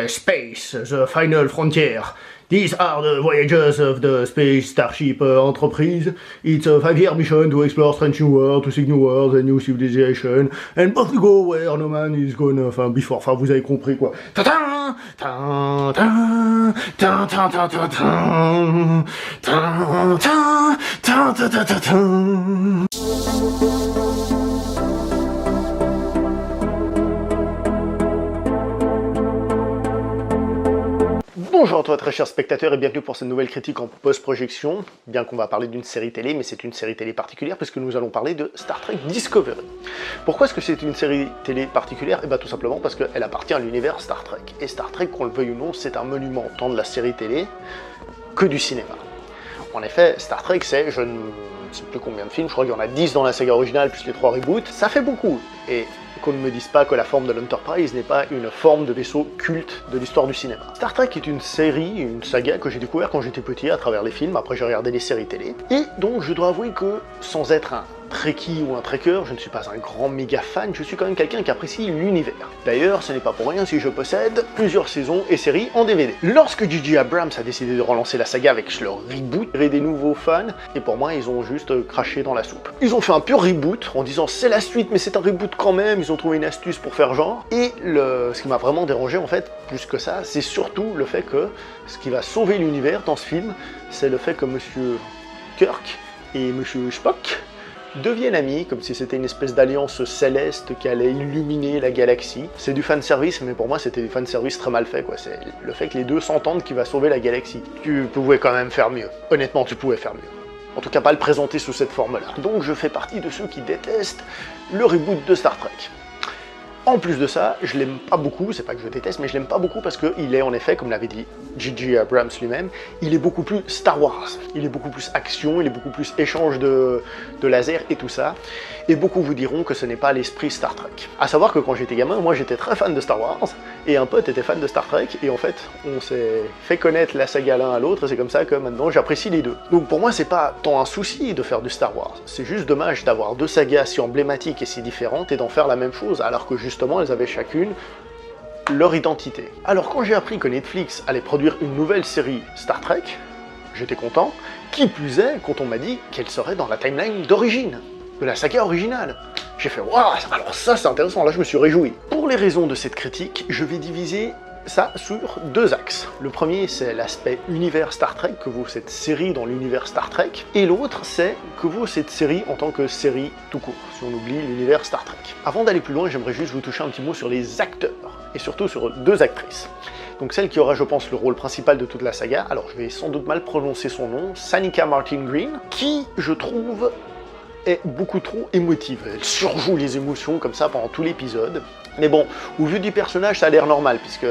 Space, the final frontier. These are the voyages of the Space Starship Enterprise. It's a 5-year mission to explore strange new worlds, to seek new worlds and new civilization, and both to go where no man is gonna, before, vous avez compris quoi. Ta-ta, ta-ta, ta-ta-ta-ta-ta, ta-ta, ta-ta-ta-ta-ta. Bonjour à toi très chers spectateurs et bienvenue pour cette nouvelle critique en post-projection. Bien qu'on va parler d'une série télé, mais c'est une série télé particulière puisque nous allons parler de Star Trek Discovery. Pourquoi est-ce que c'est une série télé particulière? Eh bien tout simplement parce qu'elle appartient à l'univers Star Trek. Et Star Trek, qu'on le veuille ou non, c'est un monument tant de la série télé que du cinéma. En effet, Star Trek c'est, je ne sais plus combien de films, je crois qu'il y en a 10 dans la saga originale plus les 3 reboots, ça fait beaucoup. Et qu'on ne me dise pas que la forme de l'Enterprise n'est pas une forme de vaisseau culte de l'histoire du cinéma. Star Trek est une série, une saga que j'ai découvert quand j'étais petit à travers les films, après j'ai regardé les séries télé, et donc je dois avouer que, sans être un Trekkie ou un Trekker, je ne suis pas un grand méga fan, je suis quand même quelqu'un qui apprécie l'univers. D'ailleurs, ce n'est pas pour rien si je possède plusieurs saisons et séries en DVD. Lorsque J.J. Abrams a décidé de relancer la saga avec leur reboot, il y avait des nouveaux fans, et pour moi, ils ont juste craché dans la soupe. Ils ont fait un pur reboot, en disant c'est la suite, mais c'est un reboot quand même, ils ont trouvé une astuce pour faire genre, et ce qui m'a vraiment dérangé en fait, plus que ça, c'est surtout le fait que ce qui va sauver l'univers dans ce film, c'est le fait que Monsieur Kirk et Monsieur Spock deviennent amis, comme si c'était une espèce d'alliance céleste qui allait illuminer la galaxie. C'est du fanservice, mais pour moi c'était du fanservice très mal fait, quoi. C'est le fait que les deux s'entendent qui va sauver la galaxie. Tu pouvais quand même faire mieux. Honnêtement, tu pouvais faire mieux. En tout cas pas le présenter sous cette forme-là. Donc je fais partie de ceux qui détestent le reboot de Star Trek. En plus de ça, je l'aime pas beaucoup, c'est pas que je déteste, mais je l'aime pas beaucoup parce qu'il est en effet, comme l'avait dit J.J. Abrams lui-même, il est beaucoup plus Star Wars, il est beaucoup plus action, il est beaucoup plus échange de lasers et tout ça, et beaucoup vous diront que ce n'est pas l'esprit Star Trek. A savoir que quand j'étais gamin, moi j'étais très fan de Star Wars, et un pote était fan de Star Trek, et en fait, on s'est fait connaître la saga l'un à l'autre, et c'est comme ça que maintenant j'apprécie les deux. Donc pour moi, c'est pas tant un souci de faire du Star Wars, c'est juste dommage d'avoir deux sagas si emblématiques et si différentes, et d'en faire la même chose, alors que justement, elles avaient chacune leur identité. Alors quand j'ai appris que Netflix allait produire une nouvelle série Star Trek, j'étais content, qui plus est quand on m'a dit qu'elle serait dans la timeline d'origine, de la saga originale. J'ai fait waouh, alors ça c'est intéressant, là je me suis réjoui. Pour les raisons de cette critique, je vais diviser ça sur deux axes. Le premier, c'est l'aspect univers Star Trek, que vaut cette série dans l'univers Star Trek, et l'autre, c'est que vaut cette série en tant que série tout court, si on oublie l'univers Star Trek. Avant d'aller plus loin, j'aimerais juste vous toucher un petit mot sur les acteurs, et surtout sur deux actrices. Donc celle qui aura, je pense, le rôle principal de toute la saga, alors je vais sans doute mal prononcer son nom, Sonequa Martin Green, qui, je trouve, est beaucoup trop émotive. Elle surjoue les émotions comme ça pendant tout l'épisode. Mais bon, au vu du personnage, ça a l'air normal, puisque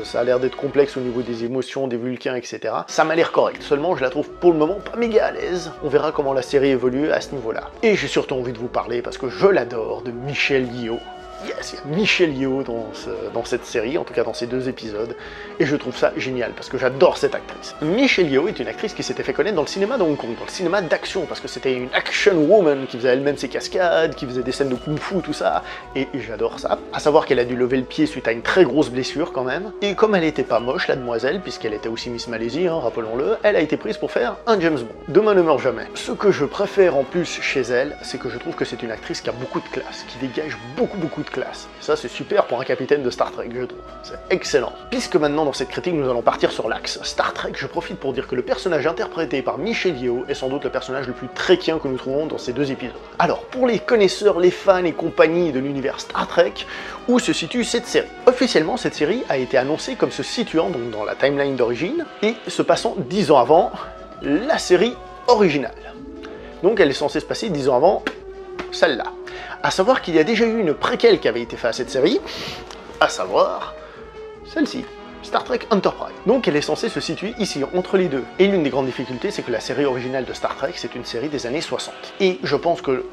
ça a l'air d'être complexe au niveau des émotions, des Vulcains, etc. Ça m'a l'air correct, seulement je la trouve pour le moment pas méga à l'aise. On verra comment la série évolue à ce niveau-là. Et j'ai surtout envie de vous parler, parce que je l'adore, de Michelle Yeoh. Yes, il y a Michelle Yeoh dans cette série, en tout cas dans ces deux épisodes, et je trouve ça génial, parce que j'adore cette actrice. Michelle Yeoh est une actrice qui s'était fait connaître dans le cinéma de Hong Kong, dans le cinéma d'action, parce que c'était une action woman qui faisait elle-même ses cascades, qui faisait des scènes de kung-fu, tout ça, et j'adore ça. À savoir qu'elle a dû lever le pied suite à une très grosse blessure quand même, et comme elle était pas moche, la demoiselle, puisqu'elle était aussi Miss Malaisie, hein, rappelons-le, elle a été prise pour faire un James Bond. Demain ne meurt jamais. Ce que je préfère en plus chez elle, c'est que je trouve que c'est une actrice qui a beaucoup de classe, qui dégage beaucoup de classe. Et ça c'est super pour un capitaine de Star Trek, je trouve. C'est excellent. Puisque maintenant dans cette critique nous allons partir sur l'axe Star Trek, je profite pour dire que le personnage interprété par Michelle Yeoh est sans doute le personnage le plus trekien que nous trouvons dans ces deux épisodes. Alors pour les connaisseurs, les fans et compagnie de l'univers Star Trek, où se situe cette série? Officiellement cette série a été annoncée comme se situant donc dans la timeline d'origine et se passant 10 ans avant la série originale. Donc elle est censée se passer 10 ans avant celle-là. À savoir qu'il y a déjà eu une préquelle qui avait été faite à cette série, à savoir celle-ci, Star Trek Enterprise. Donc elle est censée se situer ici, entre les deux. Et l'une des grandes difficultés, c'est que la série originale de Star Trek, c'est une série des années 60. Et je pense que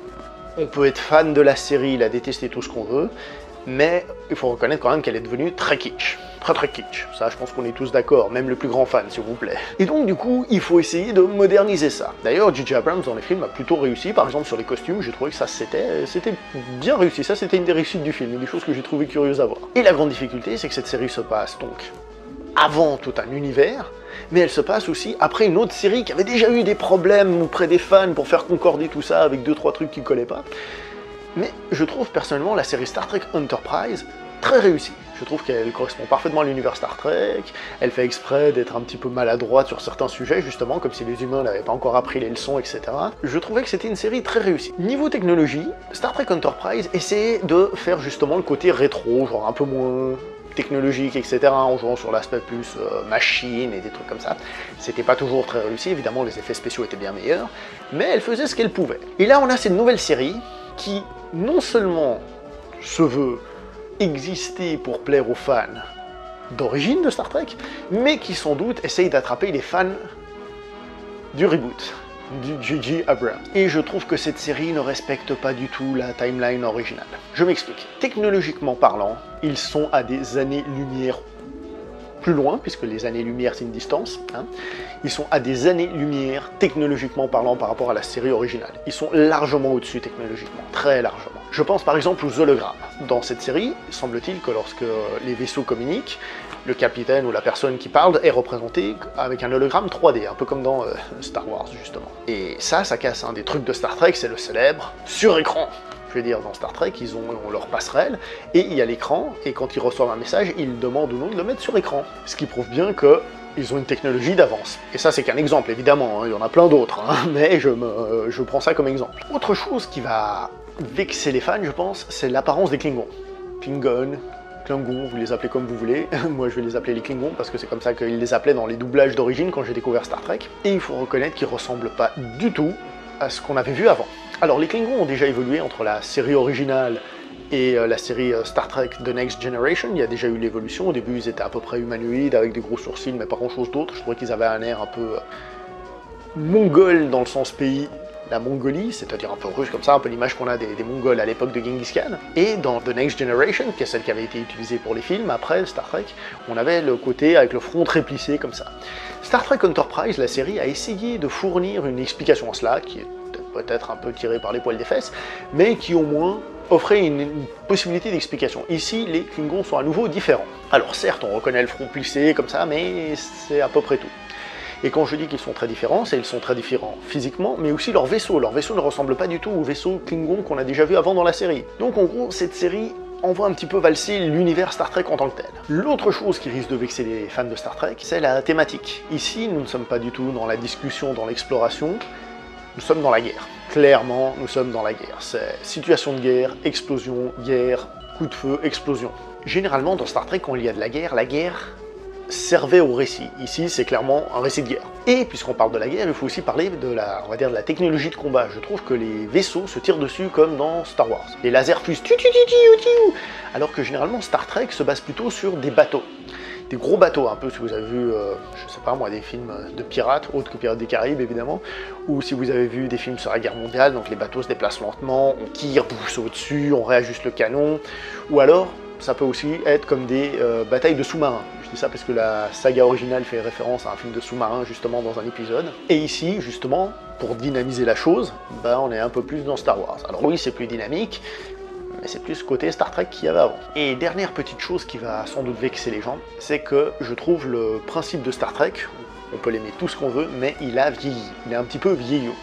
on peut être fan de la série, la détester tout ce qu'on veut, mais il faut reconnaître quand même qu'elle est devenue très kitsch. très très kitsch. Ça, je pense qu'on est tous d'accord, même le plus grand fan, s'il vous plaît. Et donc, du coup, il faut essayer de moderniser ça. D'ailleurs, J.J. Abrams, dans les films, a plutôt réussi. Par exemple, sur les costumes, j'ai trouvé que ça, c'était bien réussi. Ça, c'était une des réussites du film, et des choses que j'ai trouvé curieuses à voir. Et la grande difficulté, c'est que cette série se passe, donc, avant tout un univers, mais elle se passe aussi après une autre série qui avait déjà eu des problèmes auprès des fans pour faire concorder tout ça avec 2-3 trucs qui collaient pas. Mais je trouve personnellement la série Star Trek Enterprise très réussie. Je trouve qu'elle correspond parfaitement à l'univers Star Trek, elle fait exprès d'être un petit peu maladroite sur certains sujets, justement, comme si les humains n'avaient pas encore appris les leçons, etc. Je trouvais que c'était une série très réussie. Niveau technologie, Star Trek Enterprise essayait de faire justement le côté rétro, genre un peu moins technologique, etc., en jouant sur l'aspect plus machine et des trucs comme ça. C'était pas toujours très réussi, évidemment, les effets spéciaux étaient bien meilleurs, mais elle faisait ce qu'elle pouvait. Et là, on a cette nouvelle série qui, non seulement se veut exister pour plaire aux fans d'origine de Star Trek, mais qui sans doute essaye d'attraper les fans du reboot, du J.J. Abrams. Et je trouve que cette série ne respecte pas du tout la timeline originale. Je m'explique. Technologiquement parlant, ils sont à des années-lumière plus loin, puisque les années-lumière c'est une distance, hein. Ils sont à des années-lumière technologiquement parlant par rapport à la série originale. Ils sont largement au-dessus technologiquement, très largement. Je pense par exemple aux hologrammes. Dans cette série, semble-t-il que lorsque les vaisseaux communiquent, le capitaine ou la personne qui parle est représenté avec un hologramme 3D, un peu comme dans Star Wars justement. Et ça casse un des trucs de Star Trek, c'est le célèbre sur-écran. Je veux dire, dans Star Trek, ils ont leur passerelle, et il y a l'écran, et quand ils reçoivent un message, ils demandent ou non de le mettre sur écran. Ce qui prouve bien qu'ils ont une technologie d'avance. Et ça, c'est qu'un exemple, évidemment, hein, il y en a plein d'autres, hein, mais je prends ça comme exemple. Autre chose qui va vexer les fans, je pense, c'est l'apparence des Klingons. Klingons, vous les appelez comme vous voulez, moi je vais les appeler les Klingons, parce que c'est comme ça qu'ils les appelaient dans les doublages d'origine quand j'ai découvert Star Trek, et il faut reconnaître qu'ils ressemblent pas du tout à ce qu'on avait vu avant. Alors les Klingons ont déjà évolué entre la série originale et la série Star Trek The Next Generation. Il y a déjà eu l'évolution. Au début ils étaient à peu près humanoïdes avec des gros sourcils mais pas grand chose d'autre. Je trouvais qu'ils avaient un air un peu mongol dans le sens pays, la Mongolie, c'est-à-dire un peu russe comme ça, un peu l'image qu'on a des Mongols à l'époque de Genghis Khan. Et dans The Next Generation, qui est celle qui avait été utilisée pour les films, après Star Trek, on avait le côté avec le front très plissé comme ça. Star Trek Enterprise, la série, a essayé de fournir une explication à cela, qui est peut-être un peu tirée par les poils des fesses, mais qui au moins offrait une possibilité d'explication. Ici, les Klingons sont à nouveau différents. Alors certes, on reconnaît le front plissé comme ça, mais c'est à peu près tout. Et quand je dis qu'ils sont très différents, c'est qu'ils sont très différents physiquement, mais aussi leur vaisseau. Leur vaisseau ne ressemble pas du tout au vaisseau Klingon qu'on a déjà vu avant dans la série. Donc en gros, cette série envoie un petit peu valser l'univers Star Trek en tant que tel. L'autre chose qui risque de vexer les fans de Star Trek, c'est la thématique. Ici, nous ne sommes pas du tout dans la discussion, dans l'exploration, nous sommes dans la guerre. Clairement, nous sommes dans la guerre. C'est situation de guerre, explosion, guerre, coup de feu, explosion. Généralement, dans Star Trek, quand il y a de la guerre servait au récit. Ici, c'est clairement un récit de guerre. Et puisqu'on parle de la guerre, il faut aussi parler de la, on va dire, de la technologie de combat. Je trouve que les vaisseaux se tirent dessus comme dans Star Wars. Les lasers fusent, alors que généralement Star Trek se base plutôt sur des bateaux. Des gros bateaux, un peu si vous avez vu, je sais pas moi, des films de pirates, autres que Pirates des Caraïbes évidemment, ou si vous avez vu des films sur la guerre mondiale, donc les bateaux se déplacent lentement, on tire, pousse au-dessus, on réajuste le canon, ou alors ça peut aussi être comme des batailles de sous-marins. Je dis ça parce que la saga originale fait référence à un film de sous-marin justement dans un épisode. Et ici, justement, pour dynamiser la chose, bah, on est un peu plus dans Star Wars. Alors oui, c'est plus dynamique, mais c'est plus côté Star Trek qu'il y avait avant. Et dernière petite chose qui va sans doute vexer les gens, c'est que je trouve le principe de Star Trek, on peut l'aimer tout ce qu'on veut, mais il a vieilli, il est un petit peu vieillot.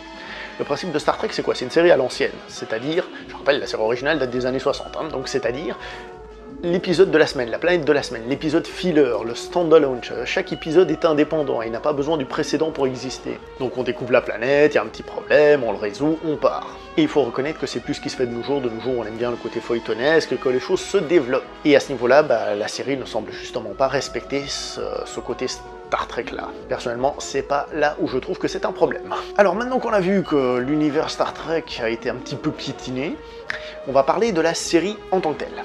Le principe de Star Trek, c'est quoi? C'est une série à l'ancienne, c'est-à-dire, je rappelle, la série originale date des années 60, hein, donc c'est-à-dire l'épisode de la semaine, la planète de la semaine, l'épisode filler, le stand-alone, chaque épisode est indépendant et il n'a pas besoin du précédent pour exister. Donc on découvre la planète, il y a un petit problème, on le résout, on part. Et il faut reconnaître que c'est plus ce qui se fait de nos jours on aime bien le côté feuilletonesque, que les choses se développent. Et à ce niveau-là, bah, la série ne semble justement pas respecter ce côté Star Trek là. Personnellement, c'est pas là où je trouve que c'est un problème. Alors maintenant qu'on a vu que l'univers Star Trek a été un petit peu piétiné, on va parler de la série en tant que telle.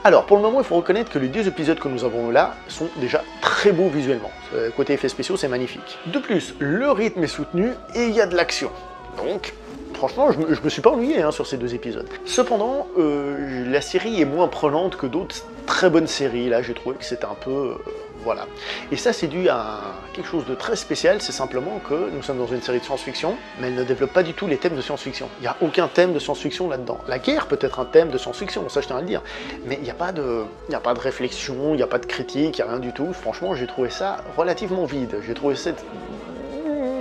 Alors, pour le moment, il faut reconnaître que les deux épisodes que nous avons là sont déjà très beaux visuellement. Côté effets spéciaux, c'est magnifique. De plus, le rythme est soutenu et il y a de l'action. Donc, Franchement, je me suis pas ennuyé hein, sur ces 2 épisodes. Cependant, la série est moins prenante que d'autres très bonnes séries. Là, j'ai trouvé que c'était un peu... voilà. Et ça, c'est dû à quelque chose de très spécial, c'est simplement que nous sommes dans une série de science-fiction, mais elle ne développe pas du tout les thèmes de science-fiction. Il n'y a aucun thème de science-fiction là-dedans. La guerre peut être un thème de science-fiction, ça je tiens à le dire, mais il n'y a pas de réflexion, il n'y a pas de critique, il n'y a rien du tout. Franchement, j'ai trouvé ça relativement vide. J'ai trouvé cette...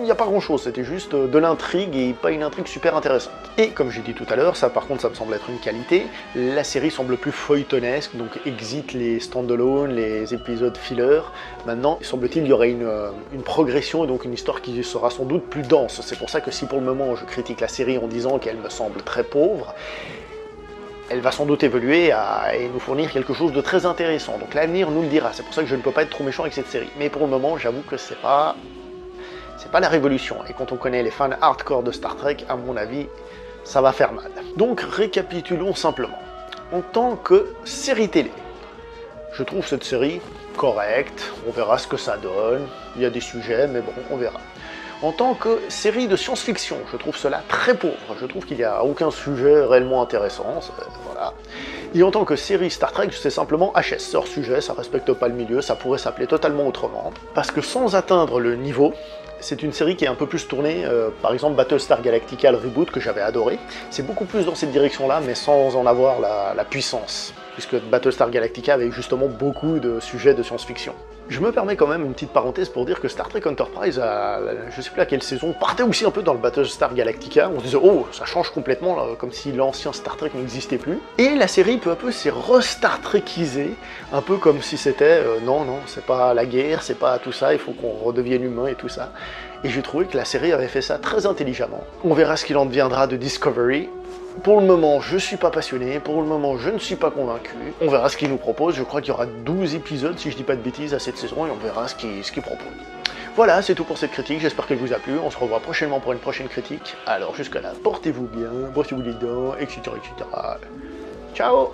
Il n'y a pas grand chose, c'était juste de l'intrigue et pas une intrigue super intéressante. Et comme j'ai dit tout à l'heure, ça par contre ça me semble être une qualité, la série semble plus feuilletonesque, donc exit les stand-alone, les épisodes filler. Maintenant, semble-t-il, il y aurait une progression et donc une histoire qui sera sans doute plus dense. C'est pour ça que si pour le moment je critique la série en disant qu'elle me semble très pauvre, elle va sans doute évoluer et nous fournir quelque chose de très intéressant. Donc l'avenir nous le dira, c'est pour ça que je ne peux pas être trop méchant avec cette série. Mais pour le moment, j'avoue que c'est pas la révolution, et quand on connaît les fans hardcore de Star Trek, à mon avis, ça va faire mal. Donc récapitulons simplement. En tant que série télé, je trouve cette série correcte, on verra ce que ça donne, il y a des sujets, mais bon, on verra. En tant que série de science-fiction, je trouve cela très pauvre, je trouve qu'il n'y a aucun sujet réellement intéressant, voilà. Et en tant que série Star Trek, c'est simplement HS, hors sujet, ça respecte pas le milieu, ça pourrait s'appeler totalement autrement, parce que sans atteindre le niveau, c'est une série qui est un peu plus tournée, par exemple Battlestar Galactica, le reboot que j'avais adoré, c'est beaucoup plus dans cette direction-là, mais sans en avoir la puissance, puisque Battlestar Galactica avait justement beaucoup de sujets de science-fiction. Je me permets quand même une petite parenthèse pour dire que Star Trek Enterprise, je sais plus à quelle saison, partait aussi un peu dans le Battlestar Galactica, on se disait oh, ça change complètement, là, comme si l'ancien Star Trek n'existait plus. Et la série peu à peu s'est re-Star Trekisée, un peu comme si c'était non, c'est pas la guerre, c'est pas tout ça, il faut qu'on redevienne humain et tout ça. Et j'ai trouvé que la série avait fait ça très intelligemment. On verra ce qu'il en deviendra de Discovery. Pour le moment, je suis pas passionné, pour le moment, je ne suis pas convaincu. On verra ce qu'il nous propose, je crois qu'il y aura 12 épisodes, si je dis pas de bêtises, à cette saison, et on verra ce qu'il propose. Voilà, c'est tout pour cette critique, j'espère qu'elle vous a plu, on se revoit prochainement pour une prochaine critique. Alors jusque là, portez-vous bien, brossez-vous les dents, etc. Ciao!